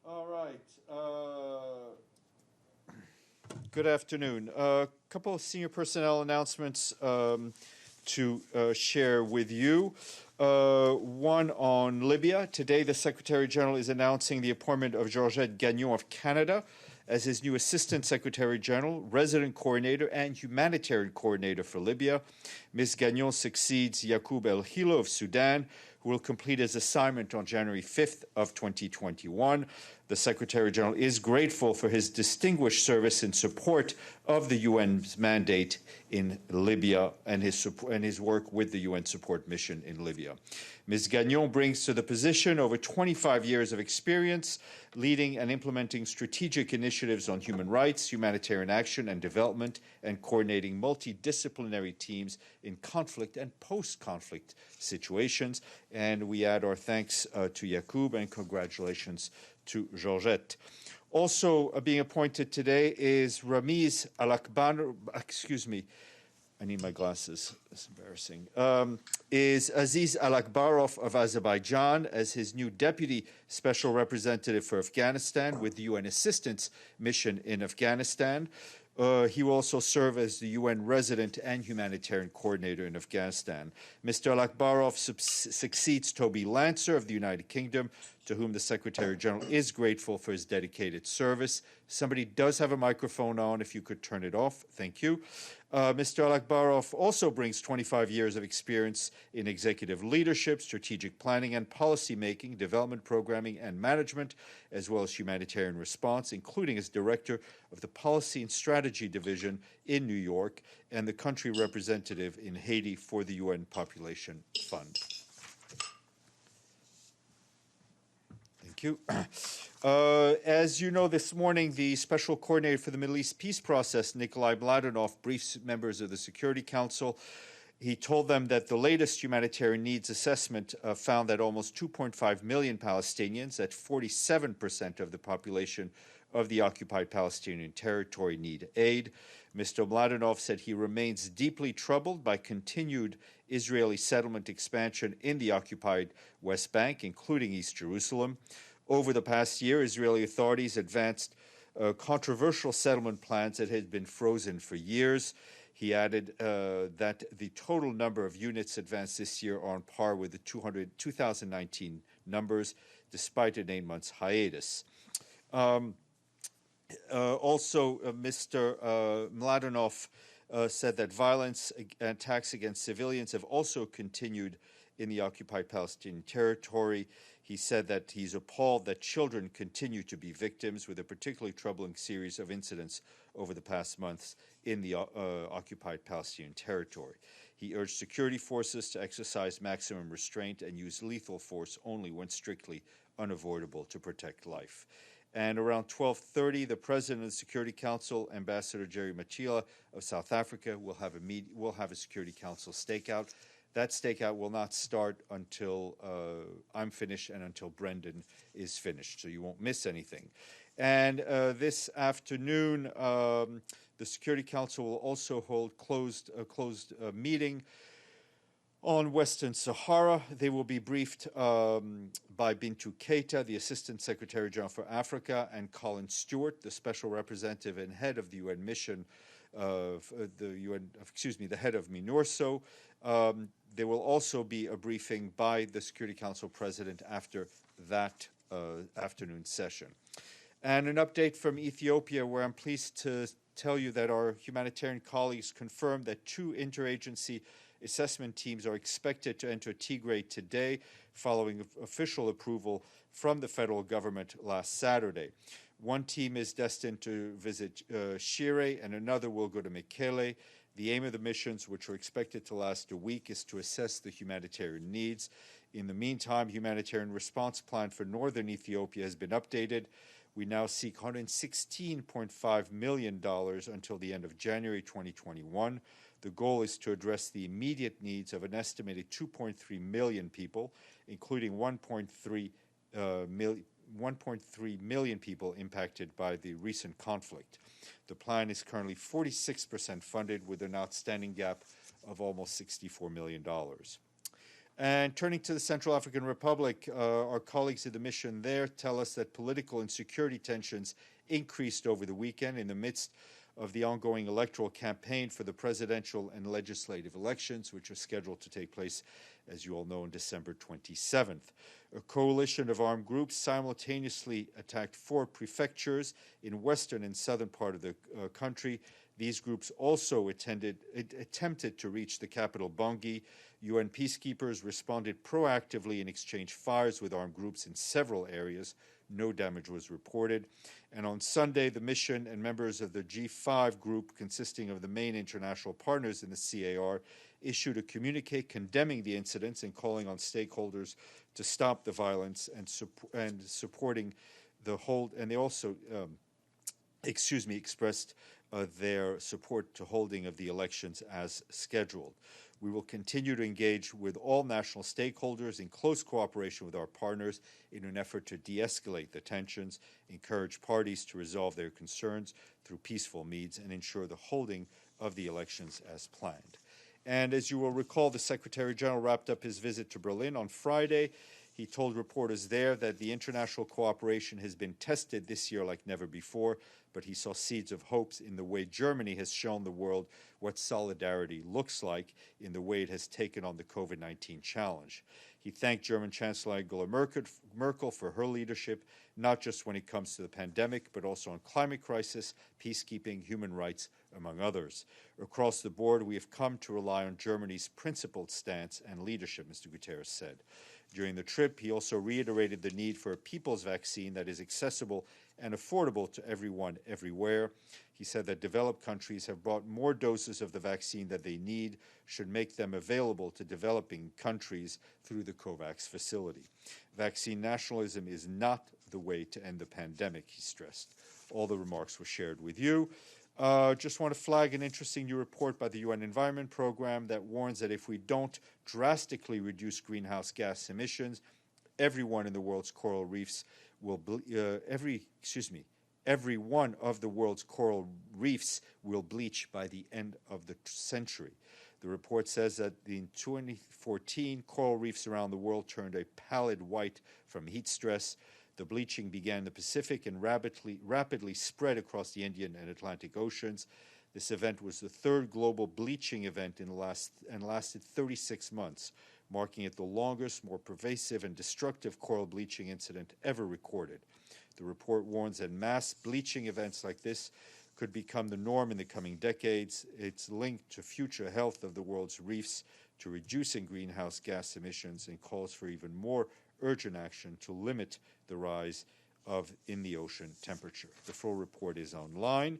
All right. Good afternoon. A couple of senior personnel announcements to share with you. One on Libya. Today, the Secretary General is announcing the appointment of Georgette Gagnon of Canada as his new Assistant Secretary General, Resident Coordinator, and Humanitarian Coordinator for Libya. Ms. Gagnon succeeds Yacoub Hillo of Sudan, who will complete his assignment on January 5th of 2021. The Secretary General is grateful for his distinguished service in support of the UN's mandate in Libya and his work with the UN support mission in Libya. Ms. Gagnon brings to the position over 25 years of experience leading and implementing strategic initiatives on human rights, humanitarian action and development, and coordinating multidisciplinary teams in conflict and post-conflict situations. And we add our thanks to Yacoub and congratulations to Georgette. Also being appointed today is Ramiz Al-Akbar, I need my glasses, it's embarrassing, is Aziz Al-Akbarov of Azerbaijan as his new Deputy Special Representative for Afghanistan with the UN Assistance Mission in Afghanistan. He will also serve as the UN Resident and Humanitarian Coordinator in Afghanistan. Mr. Al-Akbarov succeeds Toby Lancer of the United Kingdom, to whom the Secretary General is grateful for his dedicated service. Somebody does have a microphone on, if you could turn it off. Thank you. Mr. Al-Akbarov also brings 25 years of experience in executive leadership, strategic planning and policy making, development programming and management, as well as humanitarian response, including as director of the Policy and Strategy Division in New York and the country representative in Haiti for the UN Population Fund. Thank you. As you know, this morning, the Special Coordinator for the Middle East Peace Process, Nikolai Mladenov, briefed members of the Security Council. He told them that the latest humanitarian needs assessment found that almost 2.5 million Palestinians, at 47% of the population of the occupied Palestinian territory, need aid. Mr. Mladenov said he remains deeply troubled by continued Israeli settlement expansion in the occupied West Bank, including East Jerusalem. Over the past year, Israeli authorities advanced controversial settlement plans that had been frozen for years. He added that the total number of units advanced this year are on par with the 2019 numbers, despite an 8-month hiatus. Mr. Mladenov said that violence and attacks against civilians have also continued in the occupied Palestinian territory. He said that he's appalled that children continue to be victims, with a particularly troubling series of incidents over the past months in the occupied Palestinian territory. He urged security forces to exercise maximum restraint and use lethal force only when strictly unavoidable to protect life. And around 12:30, the President of the Security Council, Ambassador Jerry Machila of South Africa, will have a Security Council stakeout. That stakeout will not start until I'm finished and until Brendan is finished, so you won't miss anything. And this afternoon, the Security Council will also hold a closed meeting on Western Sahara. They will be briefed by Bintou Keita, the Assistant Secretary General for Africa, and Colin Stewart, the Special Representative and head of the UN mission the head of MINURSO. There will also be a briefing by the Security Council President after that afternoon session. And an update from Ethiopia, where I'm pleased to tell you that our humanitarian colleagues confirmed that 2 interagency assessment teams are expected to enter Tigray today, following official approval from the federal government last Saturday. One team is destined to visit Shire, and another will go to Mekele. The aim of the missions, which are expected to last a week, is to assess the humanitarian needs. In the meantime, humanitarian response plan for northern Ethiopia has been updated. We now seek $116.5 million until the end of January 2021. The goal is to address the immediate needs of an estimated 2.3 million people, including 1.3 million people impacted by the recent conflict. The plan is currently 46% funded, with an outstanding gap of almost $64 million. And turning to the Central African Republic, our colleagues at the mission there tell us that political and security tensions increased over the weekend in the midst of the ongoing electoral campaign for the presidential and legislative elections, which are scheduled to take place, as you all know, on December 27th. A coalition of armed groups simultaneously attacked 4 prefectures in western and southern part of the country. These groups also attempted to reach the capital, Bangui. UN peacekeepers responded proactively and exchanged fires with armed groups in several areas. No damage was reported. And on Sunday, the mission and members of the G5 group, consisting of the main international partners in the CAR, issued a communique condemning the incidents and calling on stakeholders to stop the violence and supporting the hold. And they also, expressed their support to holding of the elections as scheduled. We will continue to engage with all national stakeholders in close cooperation with our partners in an effort to de-escalate the tensions, encourage parties to resolve their concerns through peaceful means, and ensure the holding of the elections as planned. And as you will recall, the Secretary General wrapped up his visit to Berlin on Friday. He told reporters there that the international cooperation has been tested this year like never before, but he saw seeds of hopes in the way Germany has shown the world what solidarity looks like in the way it has taken on the COVID-19 challenge. He thanked German Chancellor Angela Merkel for her leadership, not just when it comes to the pandemic, but also on climate crisis, peacekeeping, human rights, among others. Across the board, we have come to rely on Germany's principled stance and leadership, Mr. Guterres said. During the trip, he also reiterated the need for a people's vaccine that is accessible and affordable to everyone, everywhere. He said that developed countries have bought more doses of the vaccine that they need, should make them available to developing countries through the COVAX facility. Vaccine nationalism is not the way to end the pandemic, he stressed. All the remarks were shared with you. Just want to flag an interesting new report by the UN Environment Programme that warns that if we don't drastically reduce greenhouse gas emissions, everyone in the world's coral reefs will every one of the world's coral reefs will bleach by the end of the century. The report says that in 2014, coral reefs around the world turned a pallid white from heat stress. The bleaching began in the Pacific and rapidly spread across the Indian and Atlantic Oceans. This event was the third global bleaching event and lasted 36 months, marking it the longest, more pervasive, and destructive coral bleaching incident ever recorded. The report warns that mass bleaching events like this could become the norm in the coming decades. It's linked to future health of the world's reefs, to reducing greenhouse gas emissions, and calls for even more urgent action to limit the rise of in the ocean temperature. The full report is online.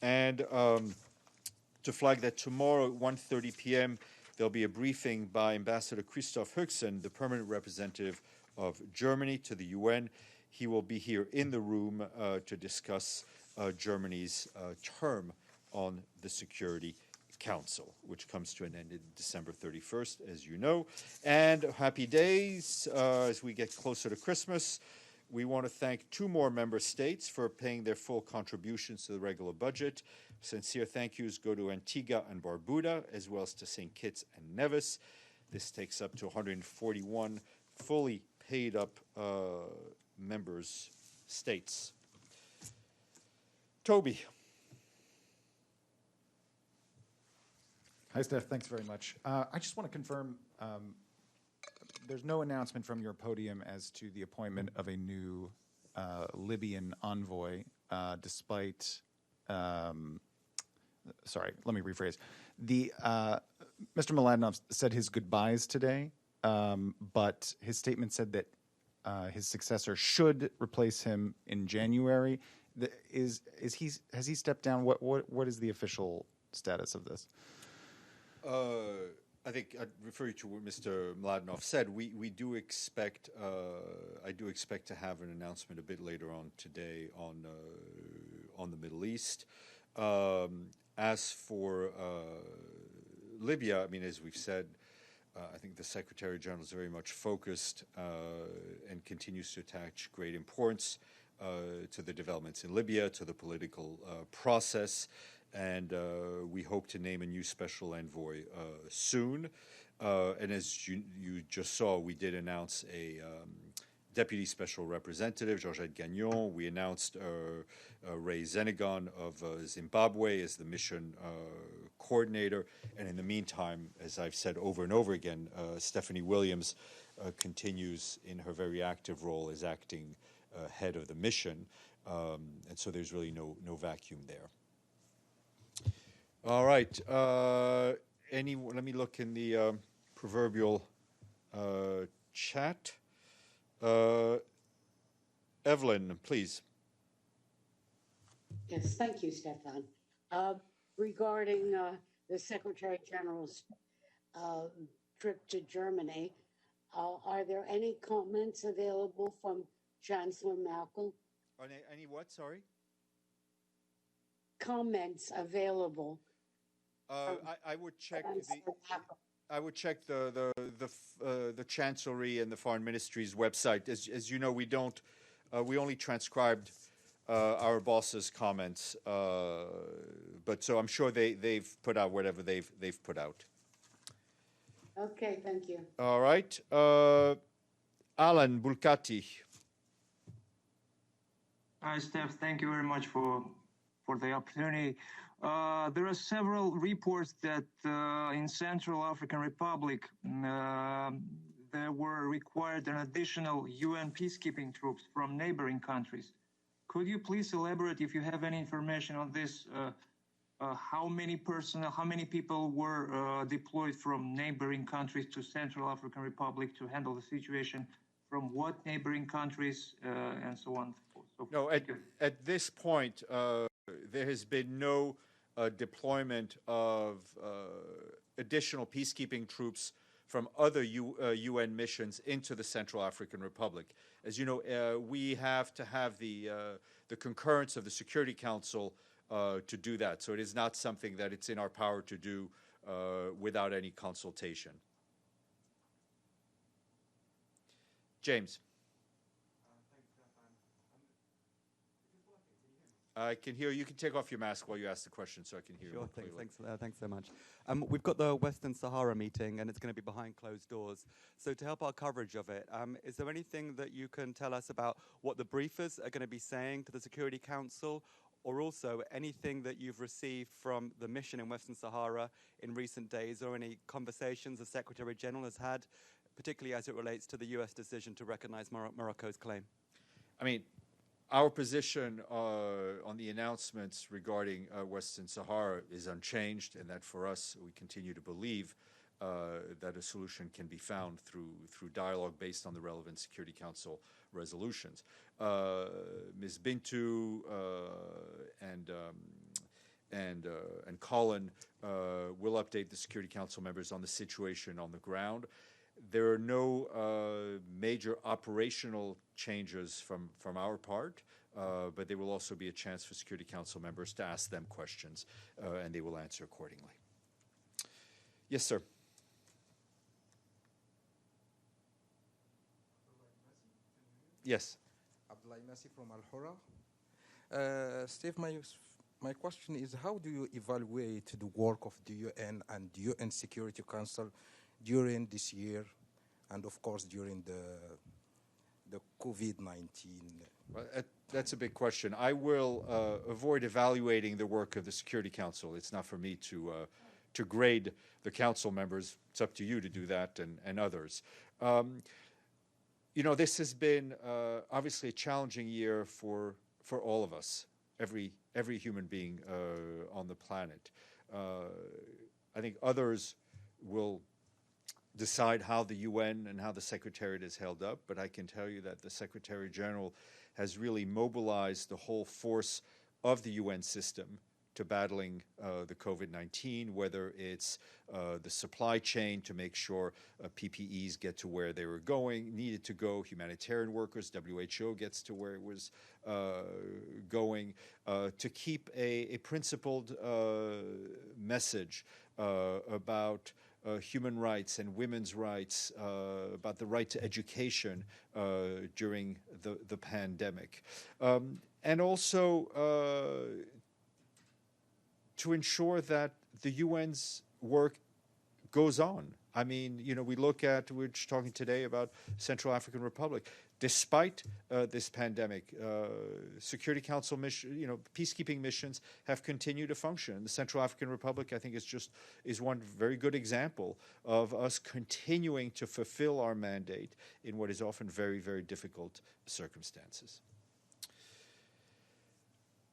And to flag that tomorrow at 1:30 p.m., there'll be a briefing by Ambassador Christoph Höchsen, the permanent representative of Germany to the UN. He will be here in the room to discuss Germany's term on the Security Council, which comes to an end in December 31st, as you know. And happy days as we get closer to Christmas. We want to thank 2 more member states for paying their full contributions to the regular budget. Sincere thank yous go to Antigua and Barbuda, as well as to St. Kitts and Nevis. This takes up to 141 fully paid up members states. Toby. Hi, Steph. Thanks very much. I just want to confirm there's no announcement from your podium as to the appointment of a new Libyan envoy, despite... sorry, let me rephrase. Mr. Mladenov said his goodbyes today, but his statement said that his successor should replace him in January. Has he stepped down? What is the official status of this? I think I'd refer you to what Mr. Mladenov said. We do expect, I do expect to have an announcement a bit later on today on the Middle East. As for Libya, I mean, as we've said, I think the Secretary General is very much focused and continues to attach great importance to the developments in Libya, to the political process, and we hope to name a new special envoy soon. And as you just saw, we did announce a Deputy Special Representative, Georgette Gagnon. We announced Ray Zenegon of Zimbabwe as the mission coordinator. And in the meantime, as I've said over and over again, Stephanie Williams continues in her very active role as acting head of the mission. And so there's really no vacuum there. All right. Let me look in the proverbial chat. Evelyn, please. Yes, thank you, Stephane. Regarding the Secretary General's trip to Germany, are there any comments available from Chancellor Merkel? Any what, sorry? Comments available. I would check the Chancellery and the Foreign Ministry's website. As you know, we only transcribed our boss's comments, but so I'm sure they've put out whatever they've put out. Okay, thank you. All right, Alan Bulcati. Hi, Steph. Thank you very much for the opportunity. There are several reports that in Central African Republic there were required an additional UN peacekeeping troops from neighboring countries. Could you please elaborate if you have any information on this? How many personnel, how many people were deployed from neighboring countries to Central African Republic to handle the situation? From what neighboring countries and so on? No, at this point, there has been no deployment of additional peacekeeping troops from other UN missions into the Central African Republic. As you know, we have to have the concurrence of the Security Council to do that. So it is not something that it's in our power to do without any consultation. James. I can hear you. You can take off your mask while you ask the question so I can hear you. Sure thing. Thanks so much. We've got the Western Sahara meeting, and it's going to be behind closed doors. So to help our coverage of it, is there anything that you can tell us about what the briefers are going to be saying to the Security Council, or also anything that you've received from the mission in Western Sahara in recent days, or any conversations the Secretary General has had, particularly as it relates to the U.S. decision to recognize Morocco's claim? I mean, our position on the announcements regarding Western Sahara is unchanged, and that for us, we continue to believe that a solution can be found through dialogue based on the relevant Security Council resolutions. Ms. Bintou and Colin will update the Security Council members on the situation on the ground. There are no major operational changes from our part, but there will also be a chance for Security Council members to ask them questions, and they will answer accordingly. Yes, sir. Yes. Abdullahi Massi from Al-Hura. Steve, my question is, how do you evaluate the work of the UN and the UN Security Council during this year, and of course during the COVID-19? Well, that's a big question. I will avoid evaluating the work of the Security Council. It's not for me to grade the council members. It's up to you to do that and others. You know, this has been obviously a challenging year for all of us, every human being on the planet. I think others will decide how the UN and how the Secretariat is held up, but I can tell you that the Secretary General has really mobilized the whole force of the UN system to battling the COVID-19, whether it's the supply chain to make sure PPEs get to where they were needed to go, humanitarian workers, WHO gets to where it was going, to keep a principled message about human rights and women's rights, about the right to education during the pandemic. And also to ensure that the UN's work goes on I mean, we look at, we're talking today about Central African Republic. Despite this pandemic, Security Council mission, peacekeeping missions have continued to function. The Central African Republic, I think, is one very good example of us continuing to fulfill our mandate in what is often very, very difficult circumstances.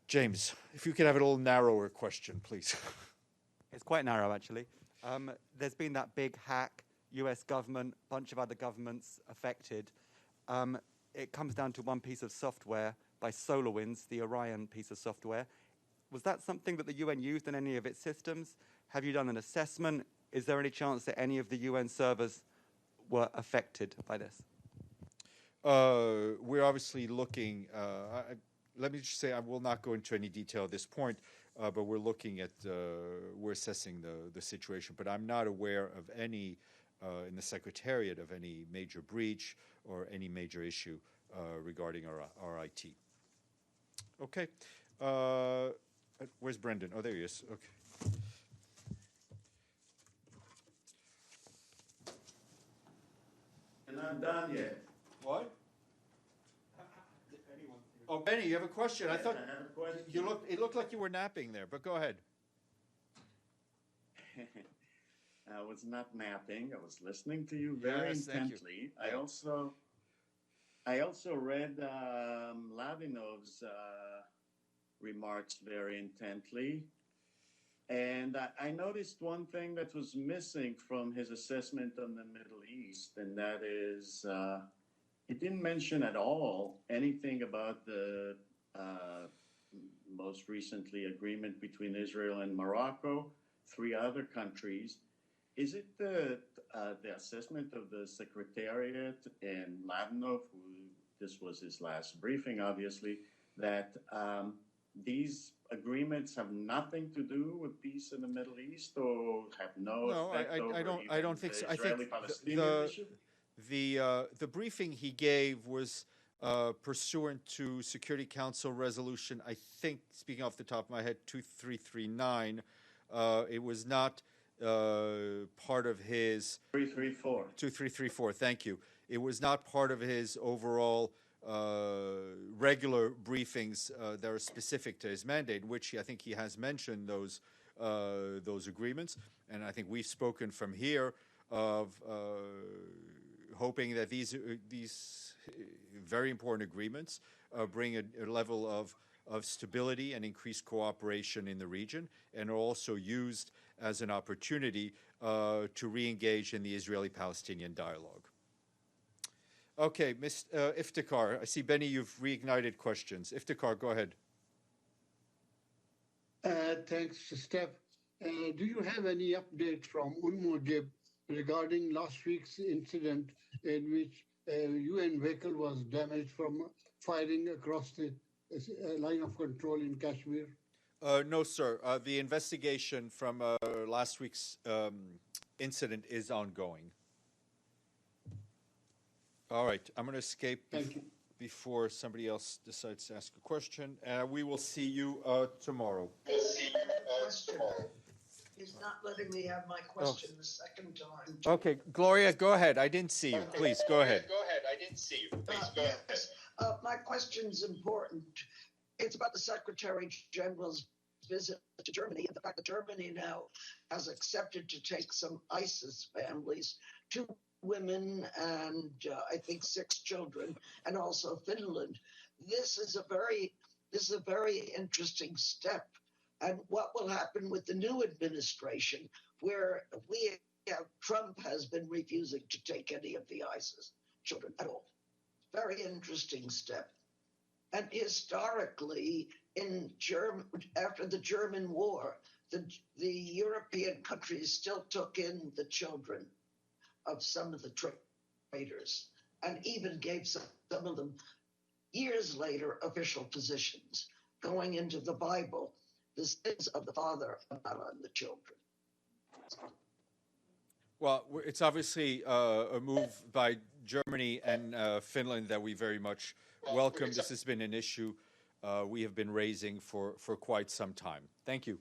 James, if you could have a little narrower question, please. It's quite narrow, actually. There's been that big hack, US government, bunch of other governments affected. It comes down to one piece of software by SolarWinds, the Orion piece of software. Was that something that the UN used in any of its systems? Have you done an assessment? Is there any chance that any of the UN servers were affected by this? We're obviously looking, let me just say I will not go into any detail at this point, but we're looking at, we're assessing the situation. But I'm not aware of any, in the Secretariat, of any major breach or any major issue regarding our IT. Okay. Where's Brendan? Oh, there he is. Okay. And I'm done yet. What? Oh, Benny, you have a question. Yes, I thought I have a question. it looked like you were napping there, but go ahead. I was not napping. I was listening to you very intently. I also read Lavinov's remarks very intently, and I noticed one thing that was missing from his assessment on the Middle East, and that is he didn't mention at all anything about the most recently agreement between Israel and Morocco, 3 other countries. Is it the assessment of the Secretariat and Lavinov, who this was his last briefing, obviously, that these agreements have nothing to do with peace in the Middle East, or have no effect over I don't think so. I think the briefing he gave was pursuant to Security Council resolution, I think, speaking off the top of my head, 2339. It was not part of his 2334. Thank you. It was not part of his overall regular briefings that are specific to his mandate, which I think he has mentioned those agreements, and I think we've spoken from here of hoping that these very important agreements bring a level of stability and increased cooperation in the region, and are also used as an opportunity to re-engage in the Israeli-Palestinian dialogue. Okay, Ms. Iftikhar, I see, Benny, you've reignited questions. Iftikhar, go ahead. Thanks, Steph. Do you have any update from UNMOJIB regarding last week's incident in which a UN vehicle was damaged from firing across the line of control in Kashmir? No, sir. The investigation from last week's incident is ongoing. All right. I'm going to escape before somebody else decides to ask a question. We will see you tomorrow. He's not letting me have my question the second time. Okay. Gloria, go ahead. I didn't see you. Please, go ahead. Yes. My question's important. It's about the Secretary General's visit to Germany and the fact that Germany now has accepted to take some ISIS families, 2 women and I think 6 children, and also Finland. This is a very interesting step. And what will happen with the new administration, where Trump has been refusing to take any of the ISIS children at all? Very interesting step. And historically, after the German war, the European countries still took in the children of some of the traitors, and even gave some of them, years later, official positions, going into the Bible. The sins of the father are not on the children. Well, it's obviously a move by Germany and Finland that we very much welcome. This has been an issue we have been raising for quite some time. Thank you.